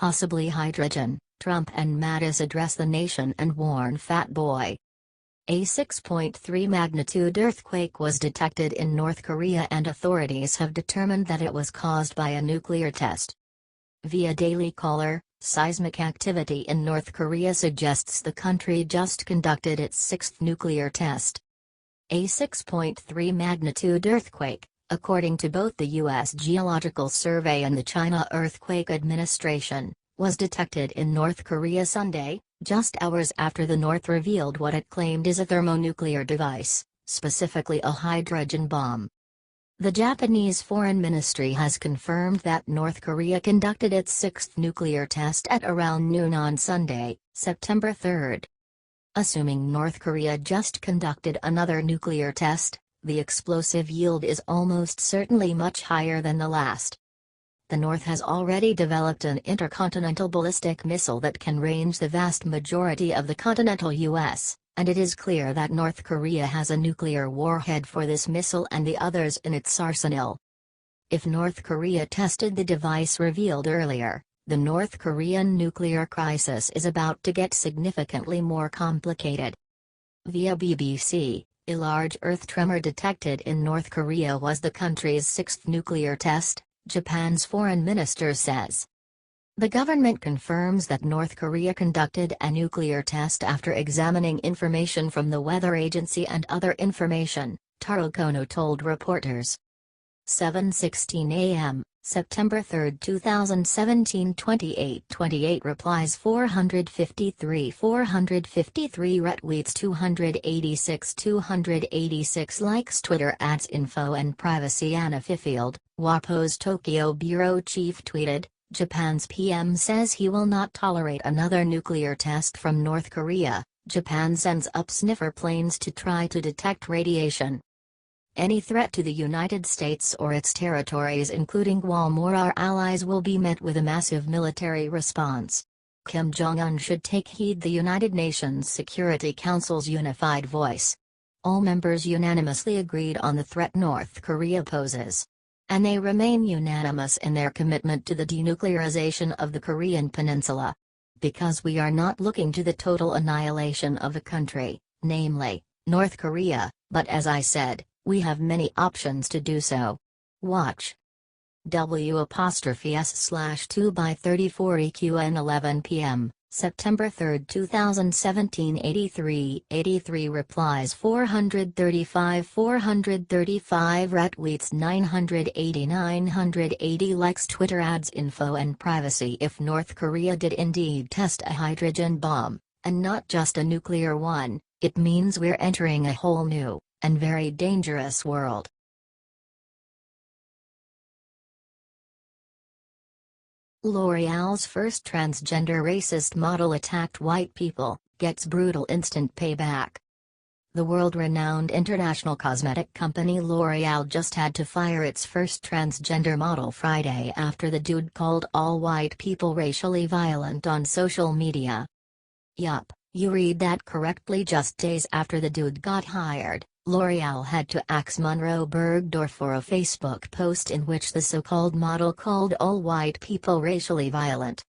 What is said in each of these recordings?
possibly hydrogen, Trump and Mattis address the nation and warn Fat Boy. A 6.3 magnitude earthquake was detected in North Korea and authorities have determined that it was caused by a nuclear test. Via Daily Caller, seismic activity in North Korea suggests the country just conducted its sixth nuclear test. A 6.3 magnitude earthquake, according to both the U.S. Geological Survey and the China Earthquake Administration, was detected in North Korea Sunday, just hours after the North revealed what it claimed is a thermonuclear device, specifically a hydrogen bomb. The Japanese Foreign Ministry has confirmed that North Korea conducted its sixth nuclear test at around noon on Sunday, September 3. Assuming North Korea just conducted another nuclear test, the explosive yield is almost certainly much higher than the last. The North has already developed an intercontinental ballistic missile that can range the vast majority of the continental U.S., and it is clear that North Korea has a nuclear warhead for this missile and the others in its arsenal. If North Korea tested the device revealed earlier, the North Korean nuclear crisis is about to get significantly more complicated. Via BBC, a large earth tremor detected in North Korea was the country's sixth nuclear test, Japan's foreign minister says. The government confirms that North Korea conducted a nuclear test after examining information from the weather agency and other information, Taro Kono told reporters. 7:16 a.m., September 3, 2017 28:28 replies 453 retweets 286 likes Twitter ads info and privacy Anna Fifield, WAPO's Tokyo bureau chief tweeted, Japan's PM says he will not tolerate another nuclear test from North Korea. Japan sends up sniffer planes to try to detect radiation. Any threat to the United States or its territories including Guam or our allies will be met with a massive military response. Kim Jong-un should take heed. The United Nations Security Council's unified voice. All members unanimously agreed on the threat North Korea poses. And they remain unanimous in their commitment to the denuclearization of the Korean Peninsula. Because we are not looking to the total annihilation of a country, namely, North Korea, but as I said, we have many options to do so. Watch. W'/S/2/34 EQN 11 p.m., September 3, 2017 83 replies 435 retweets 980 likes Twitter ads info and privacy. If North Korea did indeed test a hydrogen bomb, and not just a nuclear one, it means we're entering a whole new, and very dangerous world. L'Oreal's first transgender racist model attacked white people, gets brutal instant payback. The world-renowned international cosmetic company L'Oreal just had to fire its first transgender model Friday after the dude called all white people racially violent on social media. Yup, you read that correctly. Just days after the dude got hired, L'Oreal had to axe Monroe Bergdorf for a Facebook post in which the so-called model called all white people racially violent.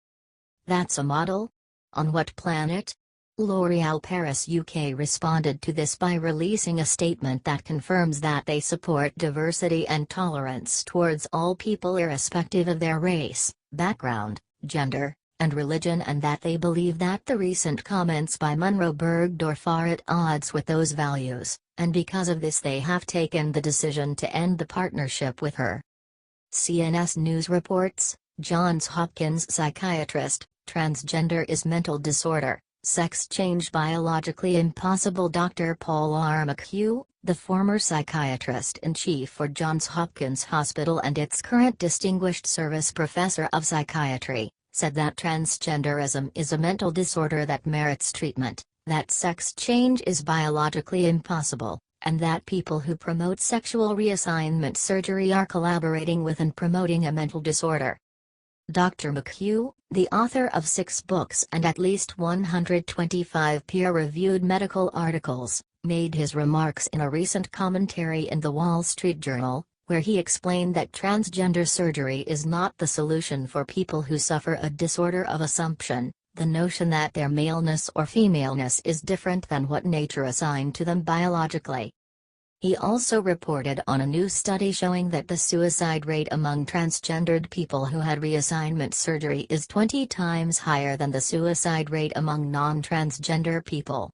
That's a model? On what planet? L'Oreal Paris UK responded to this by releasing a statement that confirms that they support diversity and tolerance towards all people irrespective of their race, background, gender, and religion, and that they believe that the recent comments by Monroe Bergdorf are at odds with those values, and because of this they have taken the decision to end the partnership with her. CNS News reports, Johns Hopkins psychiatrist, transgender is mental disorder, sex change biologically impossible. Dr. Paul R. McHugh, the former psychiatrist-in-chief for Johns Hopkins Hospital and its current Distinguished Service Professor of Psychiatry, said that transgenderism is a mental disorder that merits treatment, that sex change is biologically impossible, and that people who promote sexual reassignment surgery are collaborating with and promoting a mental disorder. Dr. McHugh, the author of 6 books and at least 125 peer-reviewed medical articles, made his remarks in a recent commentary in the Wall Street Journal, where he explained that transgender surgery is not the solution for people who suffer a disorder of assumption, the notion that their maleness or femaleness is different than what nature assigned to them biologically. He also reported on a new study showing that the suicide rate among transgendered people who had reassignment surgery is 20 times higher than the suicide rate among non-transgender people.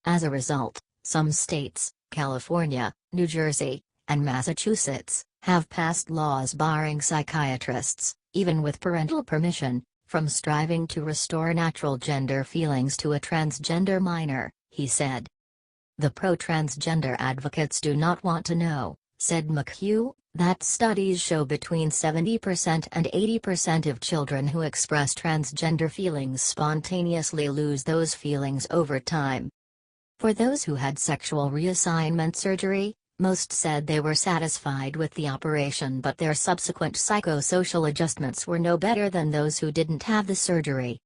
As a result, some states, California, New Jersey, and Massachusetts, have passed laws barring psychiatrists, even with parental permission, from striving to restore natural gender feelings to a transgender minor, he said. The pro-transgender advocates do not want to know, said McHugh, that studies show between 70% and 80% of children who express transgender feelings spontaneously lose those feelings over time. For those who had sexual reassignment surgery, most said they were satisfied with the operation, but their subsequent psychosocial adjustments were no better than those who didn't have the surgery.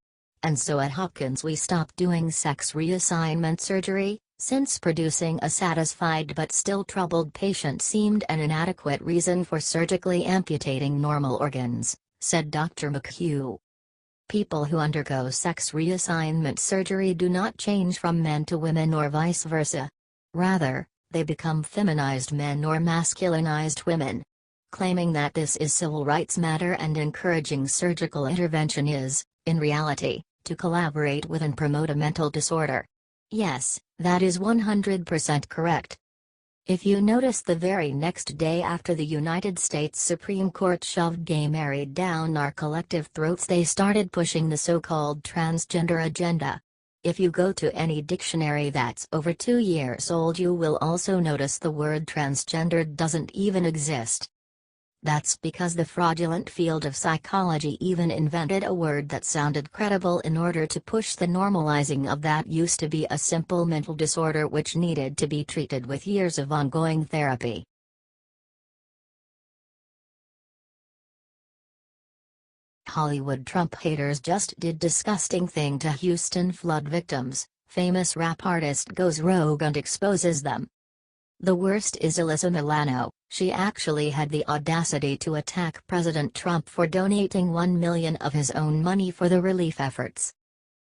And so at Hopkins we stopped doing sex reassignment surgery, since producing a satisfied but still troubled patient seemed an inadequate reason for surgically amputating normal organs, said Dr. McHugh. People who undergo sex reassignment surgery do not change from men to women or vice versa. Rather, they become feminized men or masculinized women. Claiming that this is civil rights matter and encouraging surgical intervention is, in reality, to collaborate with and promote a mental disorder. Yes, that is 100% correct. If you notice, the very next day after the United States Supreme Court shoved gay marriage down our collective throats, they started pushing the so-called transgender agenda. If you go to any dictionary that's over 2 years old, you will also notice the word transgender doesn't even exist. That's because the fraudulent field of psychology even invented a word that sounded credible in order to push the normalizing of that used to be a simple mental disorder which needed to be treated with years of ongoing therapy. Hollywood Trump haters just did disgusting thing to Houston flood victims. Famous rap artist goes rogue and exposes them. The worst is Alyssa Milano. She actually had the audacity to attack President Trump for donating $1 million of his own money for the relief efforts.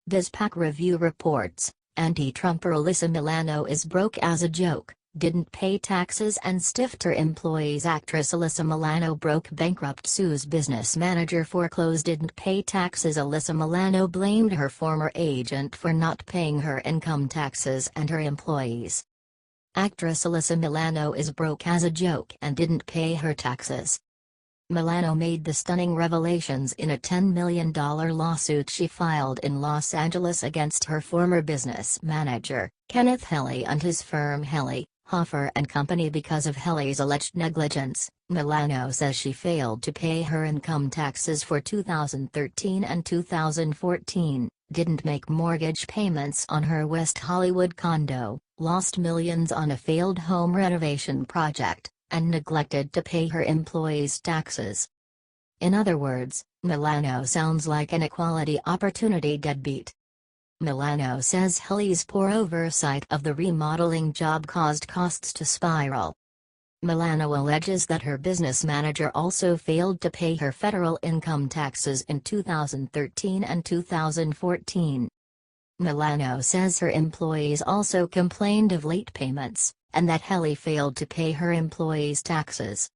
BizPac Review reports, anti-Trumper Alyssa Milano is broke as a joke, didn't pay taxes and stiffed her employees. Actress Alyssa Milano broke bankrupt, sues business manager foreclosed, didn't pay taxes. Alyssa Milano blamed her former agent for not paying her income taxes and her employees. Actress Alyssa Milano is broke as a joke and didn't pay her taxes. Milano made the stunning revelations in a $10 million lawsuit she filed in Los Angeles against her former business manager, Kenneth Helly, and his firm Helly, Hoffer and Company because of Helly's alleged negligence. Milano says she failed to pay her income taxes for 2013 and 2014, didn't make mortgage payments on her West Hollywood condo, lost millions on a failed home renovation project, and neglected to pay her employees' taxes. In other words, Milano sounds like an equality opportunity deadbeat. Milano says Helly's poor oversight of the remodeling job caused costs to spiral. Milano alleges that her business manager also failed to pay her federal income taxes in 2013 and 2014. Milano says her employees also complained of late payments, and that Helly failed to pay her employees' taxes.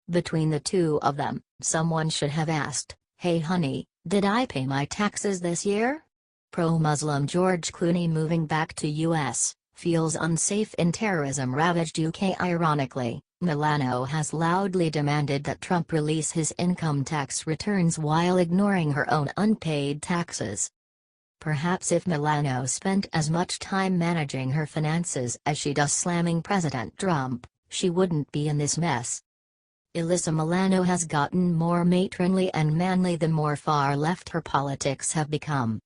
Between the two of them, someone should have asked, "Hey honey, did I pay my taxes this year?" Pro-Muslim George Clooney moving back to U.S., feels unsafe in terrorism-ravaged UK. Ironically, Milano has loudly demanded that Trump release his income tax returns while ignoring her own unpaid taxes. Perhaps if Milano spent as much time managing her finances as she does slamming President Trump, she wouldn't be in this mess. Alyssa Milano has gotten more matronly and manly the more far-left her politics have become.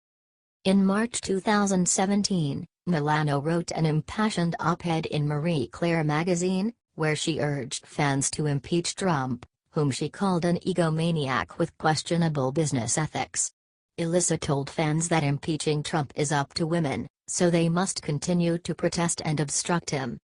In March 2017, Milano wrote an impassioned op-ed in Marie Claire magazine, where she urged fans to impeach Trump, whom she called an egomaniac with questionable business ethics. Alyssa told fans that impeaching Trump is up to women, so they must continue to protest and obstruct him.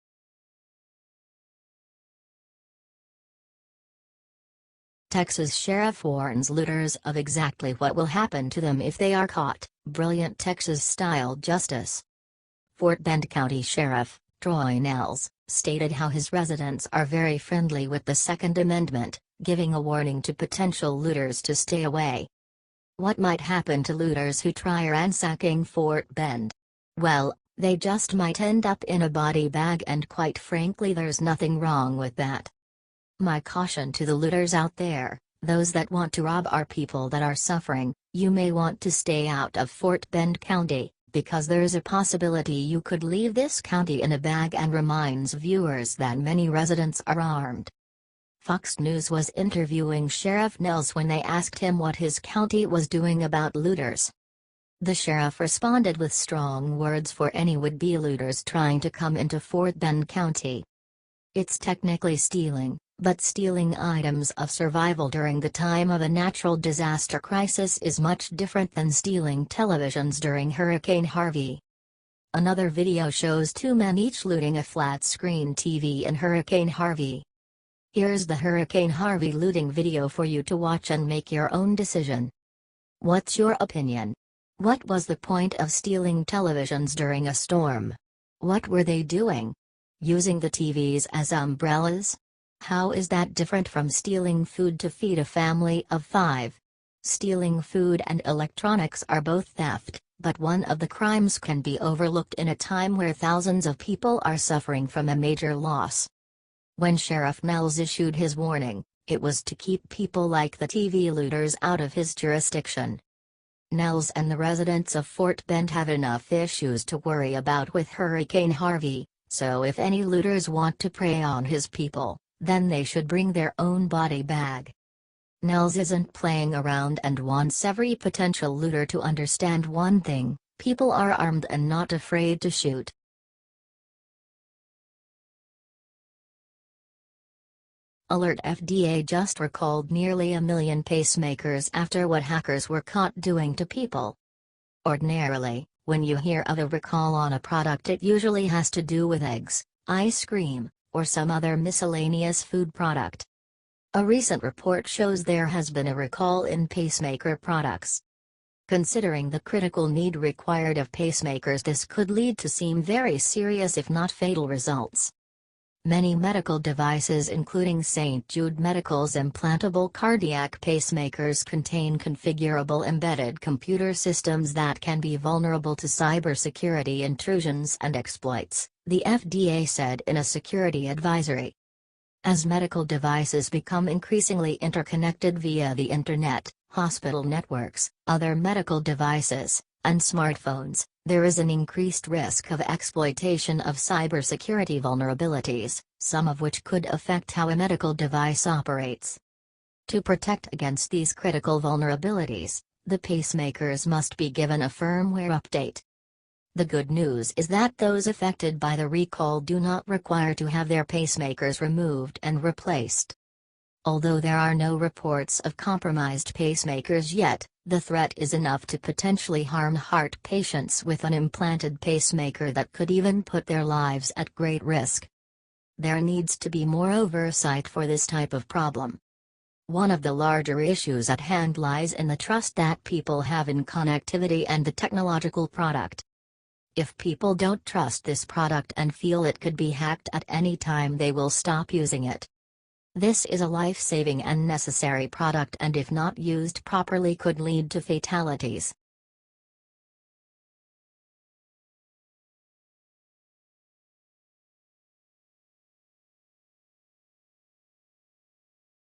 Texas sheriff warns looters of exactly what will happen to them if they are caught. Brilliant Texas-style justice. Fort Bend County Sheriff, Troy Nehls, stated how his residents are very friendly with the Second Amendment, giving a warning to potential looters to stay away. What might happen to looters who try ransacking Fort Bend? Well, they just might end up in a body bag, and quite frankly there's nothing wrong with that. My caution to the looters out there, those that want to rob our people that are suffering, you may want to stay out of Fort Bend County, because there's a possibility you could leave this county in a bag, and reminds viewers that many residents are armed. Fox News was interviewing Sheriff Nehls when they asked him what his county was doing about looters. The sheriff responded with strong words for any would-be looters trying to come into Fort Bend County. It's technically stealing, but stealing items of survival during the time of a natural disaster crisis is much different than stealing televisions during Hurricane Harvey. Another video shows two men each looting a flat-screen TV in Hurricane Harvey. Here's the Hurricane Harvey looting video for you to watch and make your own decision. What's your opinion? What was the point of stealing televisions during a storm? What were they doing? Using the TVs as umbrellas? How is that different from stealing food to feed a family of 5? Stealing food and electronics are both theft, but one of the crimes can be overlooked in a time where thousands of people are suffering from a major loss. When Sheriff Nehls issued his warning, it was to keep people like the TV looters out of his jurisdiction. Nehls and the residents of Fort Bend have enough issues to worry about with Hurricane Harvey, so if any looters want to prey on his people, then they should bring their own body bag. Nehls isn't playing around and wants every potential looter to understand one thing: people are armed and not afraid to shoot. Alert: FDA just recalled nearly 1 million pacemakers after what hackers were caught doing to people. Ordinarily, when you hear of a recall on a product, it usually has to do with eggs, ice cream, or some other miscellaneous food product. A recent report shows there has been a recall in pacemaker products. Considering the critical need required of pacemakers, this could lead to seem very serious if not fatal results. Many medical devices, including St. Jude Medical's implantable cardiac pacemakers, contain configurable embedded computer systems that can be vulnerable to cybersecurity intrusions and exploits, the FDA said in a security advisory. As medical devices become increasingly interconnected via the Internet, hospital networks, other medical devices, and smartphones, there is an increased risk of exploitation of cybersecurity vulnerabilities, some of which could affect how a medical device operates. To protect against these critical vulnerabilities, the pacemakers must be given a firmware update. The good news is that those affected by the recall do not require to have their pacemakers removed and replaced. Although there are no reports of compromised pacemakers yet, the threat is enough to potentially harm heart patients with an implanted pacemaker that could even put their lives at great risk. There needs to be more oversight for this type of problem. One of the larger issues at hand lies in the trust that people have in connectivity and the technological product. If people don't trust this product and feel it could be hacked at any time, they will stop using it. This is a life-saving and necessary product, and if not used properly could lead to fatalities.